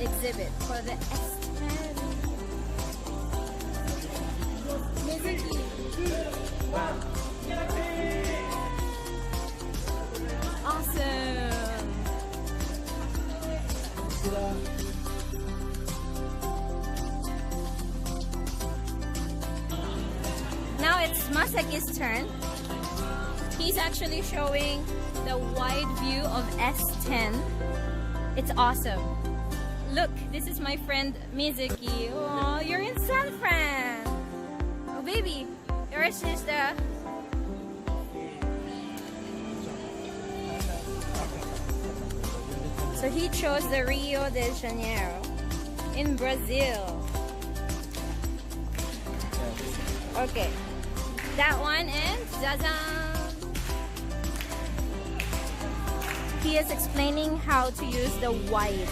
exhibit for the S10. Awesome. Now it's Masaki's turn. He's actually showing the wide view of S10. It's awesome. Look, this is my friend Mizuki. Oh, you're in San Fran. Oh, baby, yours is the... So he chose the Rio de Janeiro in Brazil. Okay, that one and zazan! He is explaining how to use the wide,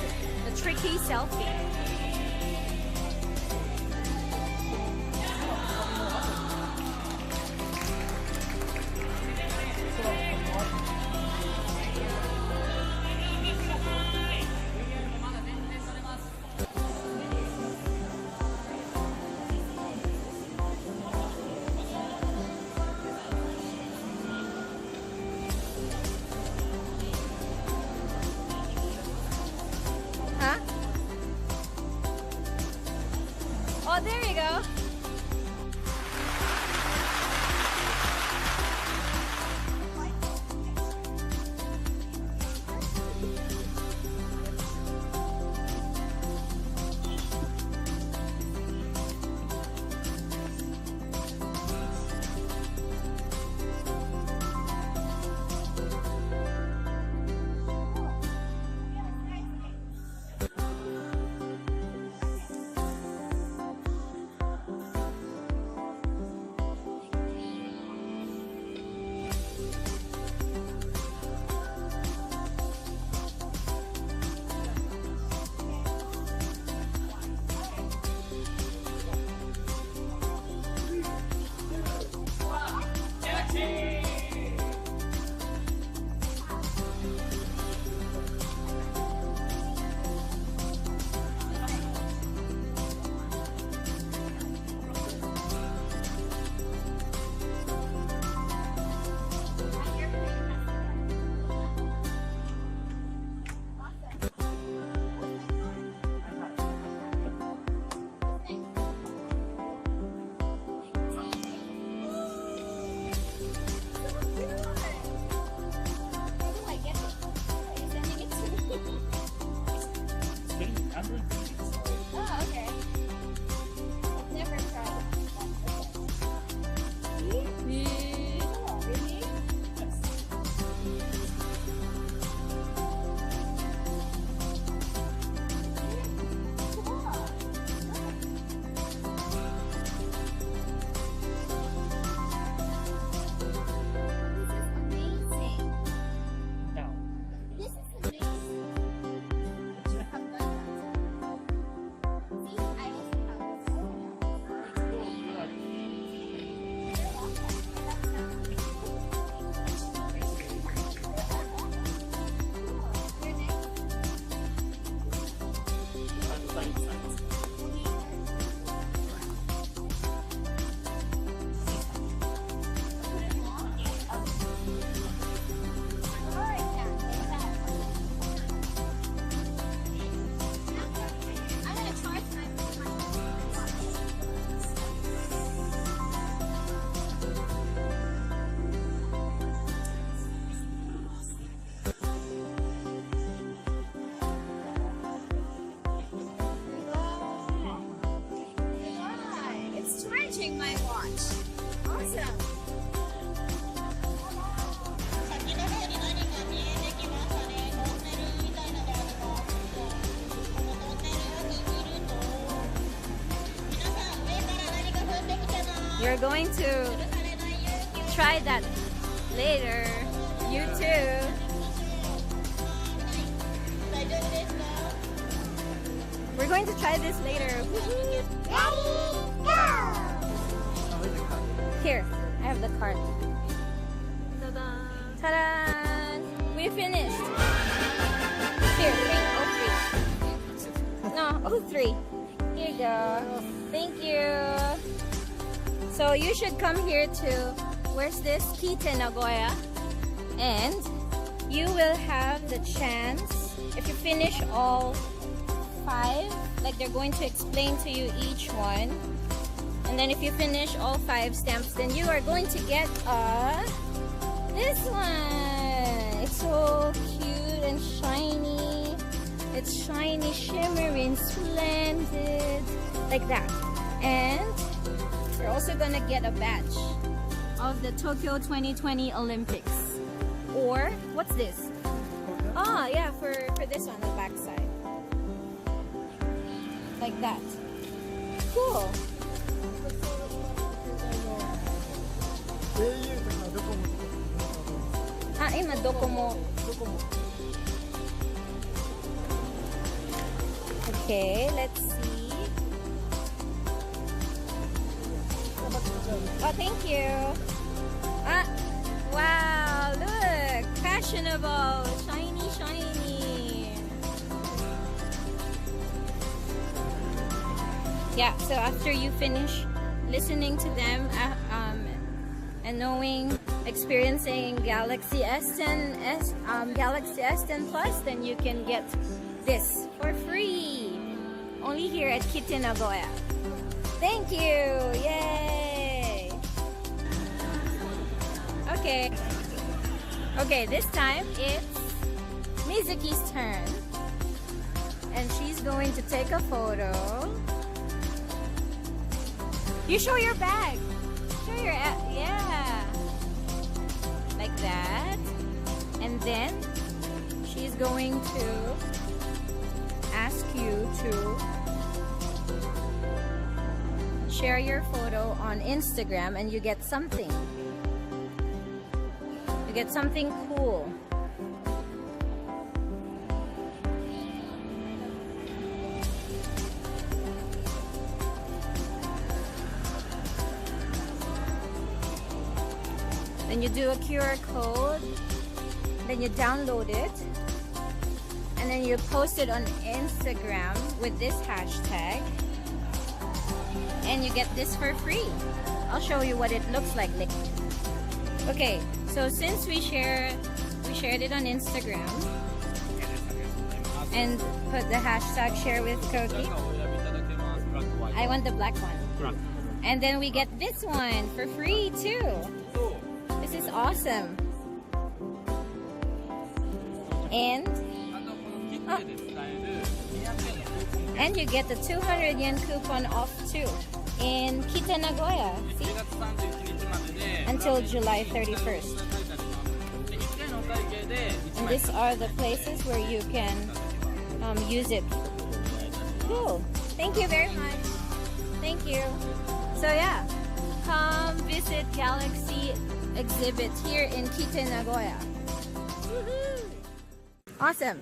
the tricky selfie. Oh, there you go. Oh, okay. I've never tried it. Really? My watch. Awesome. You're going to try that later. You too. We're going to try this later. Here, I have the card. Ta-da! We finished. Here, take. Oh, Oh, 3. Here you go. Thank you. So you should come here to, where's this? Kitte Nagoya. And you will have the chance, if you finish all 5, like they're going to explain to you each one. And then if you finish all 5 stamps, then you are going to get this one. It's so cute and shiny. It's shiny, shimmering, splendid, like that. And you're also gonna get a badge of the Tokyo 2020 Olympics. Or what's this? Oh yeah, for this one, the back side, like that. Cool. Ah, ima dokomo. Okay, let's see. Oh, thank you. Ah, wow, look, fashionable, shiny, shiny. Yeah, so after you finish listening to them and knowing, experiencing Galaxy S10, Galaxy S10 Plus, then you can get this for free. Only here at Kitte Nagoya. Thank you! Yay! Okay. Okay, this time it's Mizuki's turn. And she's going to take a photo. You show your bag. Show your, yeah. Like that. And then she's going to ask you to share your photo on Instagram and you get something. You get something cool. Then you do a QR code, then you download it, and then you post it on Instagram with this hashtag, and you get this for free. I'll show you what it looks like. Okay, so since we shared it on Instagram and put the hashtag share with Koki, I want the black one. And then we get this one for free too. This is awesome. And you get the 200 yen coupon off too in Kitte Nagoya. See? Until July 31st. And these are the places where you can use it. Cool. Thank you very much. Thank you. So yeah, come visit Galaxy exhibit here in Kitte Nagoya. Woohoo! Awesome.